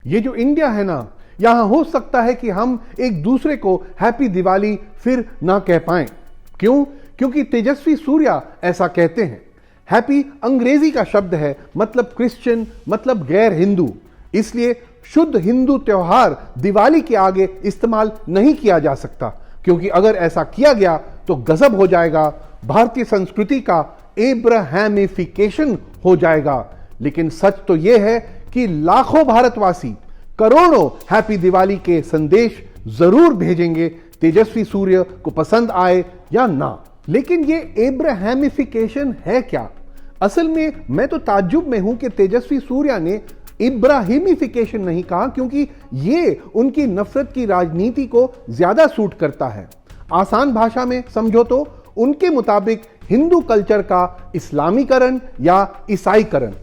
ये जो इंडिया है ना, यहां हो सकता है कि हम एक दूसरे को हैप्पी दिवाली फिर ना कह पाएं। क्यों? क्योंकि तेजस्वी सूर्या ऐसा कहते हैं। हैप्पी अंग्रेजी का शब्द है, मतलब क्रिश्चियन, मतलब गैर हिंदू। इसलिए शुद्ध हिंदू त्योहार दिवाली के आगे इस्तेमाल नहीं किया जा सकता, क्योंकि अगर ऐसा किया गया तो गजब हो जाएगा, भारतीय संस्कृति का एब्राहमिफिकेशन हो जाएगा। लेकिन सच तो यह है कि लाखों भारतवासी करोड़ों हैप्पी दिवाली के संदेश जरूर भेजेंगे, तेजस्वी सूर्य को पसंद आए या ना। लेकिन ये एब्राहमिफिकेशन है क्या? असल में मैं तो ताज्जुब में हूं कि तेजस्वी सूर्या ने इब्राहिमिफिकेशन नहीं कहा, क्योंकि ये उनकी नफरत की राजनीति को ज्यादा सूट करता है। आसान भाषा में समझो तो उनके मुताबिक हिंदू कल्चर का इस्लामीकरण या ईसाईकरण,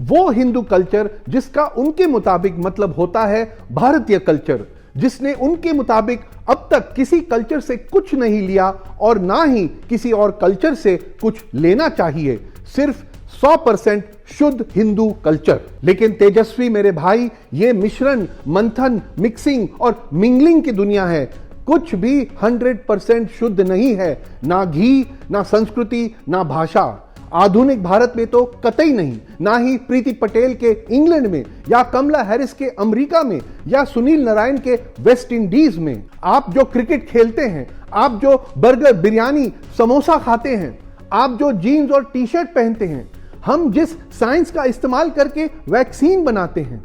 वो हिंदू कल्चर जिसका उनके मुताबिक मतलब होता है भारतीय कल्चर, जिसने उनके मुताबिक अब तक किसी कल्चर से कुछ नहीं लिया और ना ही किसी और कल्चर से कुछ लेना चाहिए, सिर्फ 100% शुद्ध हिंदू कल्चर। लेकिन तेजस्वी मेरे भाई, ये मिश्रण, मंथन, मिक्सिंग और मिंगलिंग की दुनिया है। कुछ भी 100% शुद्ध नहीं है, ना घी, ना संस्कृति, ना भाषा। आधुनिक भारत में तो कतई नहीं, ना ही प्रीति पटेल के इंग्लैंड में, या कमला हैरिस के अमेरिका में, या सुनील नारायण के वेस्ट इंडीज में। आप जो क्रिकेट खेलते हैं, आप जो बर्गर, बिरयानी, समोसा खाते हैं, आप जो जीन्स और टी शर्ट पहनते हैं, हम जिस साइंस का इस्तेमाल करके वैक्सीन बनाते हैं,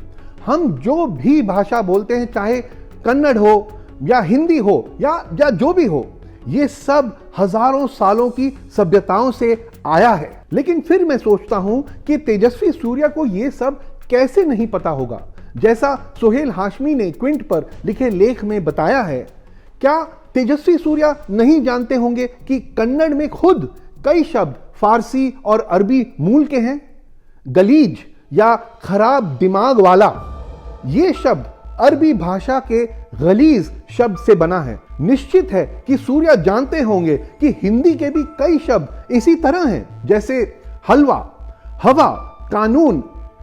हम जो भी भाषा बोलते हैं, चाहे कन्नड़ हो या हिंदी हो या जो भी हो, ये सब हजारों सालों की सभ्यताओं से आया है। लेकिन फिर मैं सोचता हूं कि तेजस्वी सूर्या को ये सब कैसे नहीं पता होगा। जैसा सोहेल हाशमी ने क्विंट पर लिखे लेख में बताया है, क्या तेजस्वी सूर्या नहीं जानते होंगे कि कन्नड़ में खुद कई शब्द फारसी और अरबी मूल के हैं? गलीज या खराब दिमाग वाला, ये शब्द अरबी भाषा के गलीज शब्द से बना है। निश्चित है कि सूर्या जानते होंगे कि हिंदी के भी कई शब्द इसी तरह हैं, जैसे हलवा, हवा, कानून,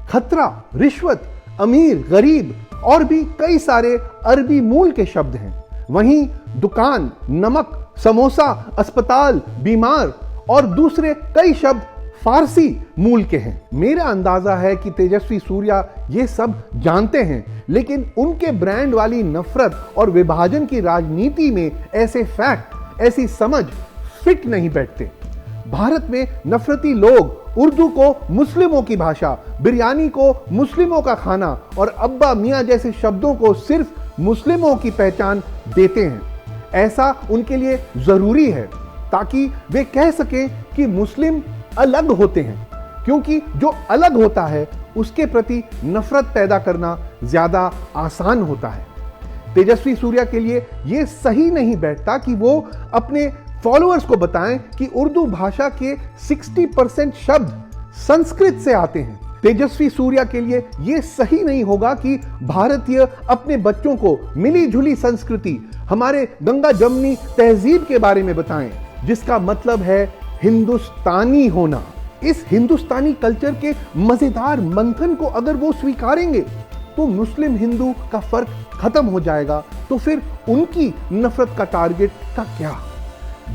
खतरा, रिश्वत, अमीर, गरीब और भी कई सारे अरबी मूल के शब्द हैं। वहीं दुकान, नमक, समोसा, अस्पताल, बीमार और दूसरे कई शब्द फारसी मूल के हैं। मेरा अंदाजा है कि तेजस्वी सूर्या ये सब जानते हैं, लेकिन उनके ब्रांड वाली नफरत और विभाजन की राजनीति में ऐसे फैक्ट, ऐसी समझ फिट नहीं बैठते। भारत में नफरती लोग उर्दू को मुस्लिमों की भाषा, बिरयानी को मुस्लिमों का खाना और अब्बा मियां जैसे शब्दों को सिर्फ मुस्लिमों की पहचान देते हैं। ऐसा उनके लिए जरूरी है ताकि वे कह सकें कि मुस्लिम अलग होते हैं, क्योंकि जो अलग होता है उसके प्रति नफरत पैदा करना ज्यादा आसान होता है। तेजस्वी सूर्या के लिए यह सही नहीं बैठता कि वो अपने फॉलोअर्स को बताएं कि उर्दू भाषा के 60% शब्द संस्कृत से आते हैं। तेजस्वी सूर्या के लिए यह सही नहीं होगा कि भारतीय अपने बच्चों को मिली जुली संस्कृति, हमारे गंगा जमनी तहजीब के बारे में बताएं, जिसका मतलब है हिंदुस्तानी होना। इस हिंदुस्तानी कल्चर के मजेदार मंथन को अगर वो स्वीकारेंगे तो मुस्लिम हिंदू का फर्क खत्म हो जाएगा। तो फिर उनकी नफरत का टारगेट का क्या?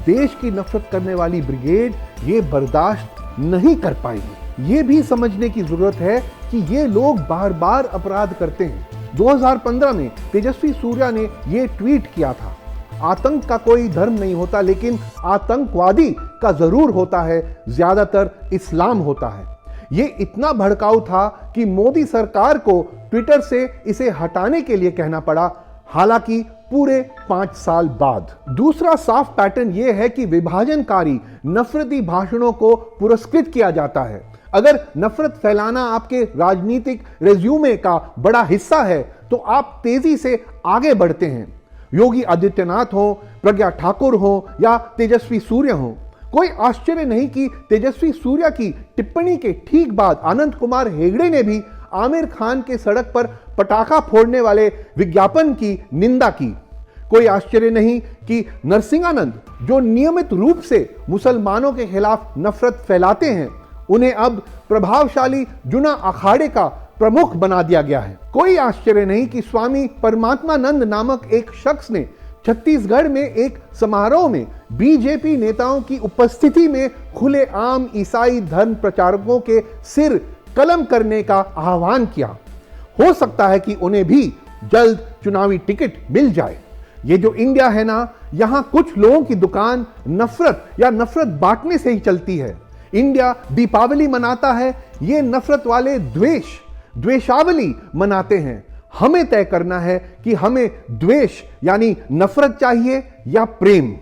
देश की नफरत करने वाली ब्रिगेड ये बर्दाश्त नहीं कर पाएगी। ये भी समझने की जरूरत है कि ये लोग बार बार अपराध करते हैं। 2015 में तेजस्वी सूर्या ने ये ट्वीट किया था, आतंक का कोई धर्म नहीं होता, लेकिन आतंकवादी का जरूर होता है, ज्यादातर इस्लाम होता है। यह इतना भड़काऊ था कि मोदी सरकार को ट्विटर से इसे हटाने के लिए कहना पड़ा, हालांकि पूरे 5 साल बाद। दूसरा साफ पैटर्न यह है कि विभाजनकारी नफरती भाषणों को पुरस्कृत किया जाता है। अगर नफरत फैलाना आपके राजनीतिक रेज्यूमे का बड़ा हिस्सा है तो आप तेजी से आगे बढ़ते हैं। योगी आदित्यनाथ हो, प्रज्ञा ठाकुर हो या तेजस्वी सूर्या हो, कोई आश्चर्य नहीं कि तेजस्वी सूर्या की टिप्पणी के ठीक बाद आनंद कुमार हेगड़े ने भी आमिर खान के सड़क पर पटाखा फोड़ने वाले विज्ञापन की निंदा की। कोई आश्चर्य नहीं कि नरसिंहानंद, जो नियमित रूप से मुसलमानों के खिलाफ नफरत फैलाते हैं, उन्हें अब प्रभावशाली जुना अखाड़े का प्रमुख बना दिया गया है। कोई आश्चर्य नहीं कि स्वामी परमात्मानंद नामक एक शख्स ने छत्तीसगढ़ में एक समारोह में बीजेपी नेताओं की उपस्थिति में खुलेआम ईसाई धर्म प्रचारकों के सिर कलम करने का आह्वान किया। हो सकता है कि उन्हें भी जल्द चुनावी टिकट मिल जाए। ये जो इंडिया है ना, यहां कुछ लोगों की दुकान नफरत या नफरत बांटने से ही चलती है। इंडिया दीपावली मनाता है, ये नफरत वाले द्वेषावली मनाते हैं। हमें तय करना है कि हमें द्वेष यानी नफरत चाहिए या प्रेम।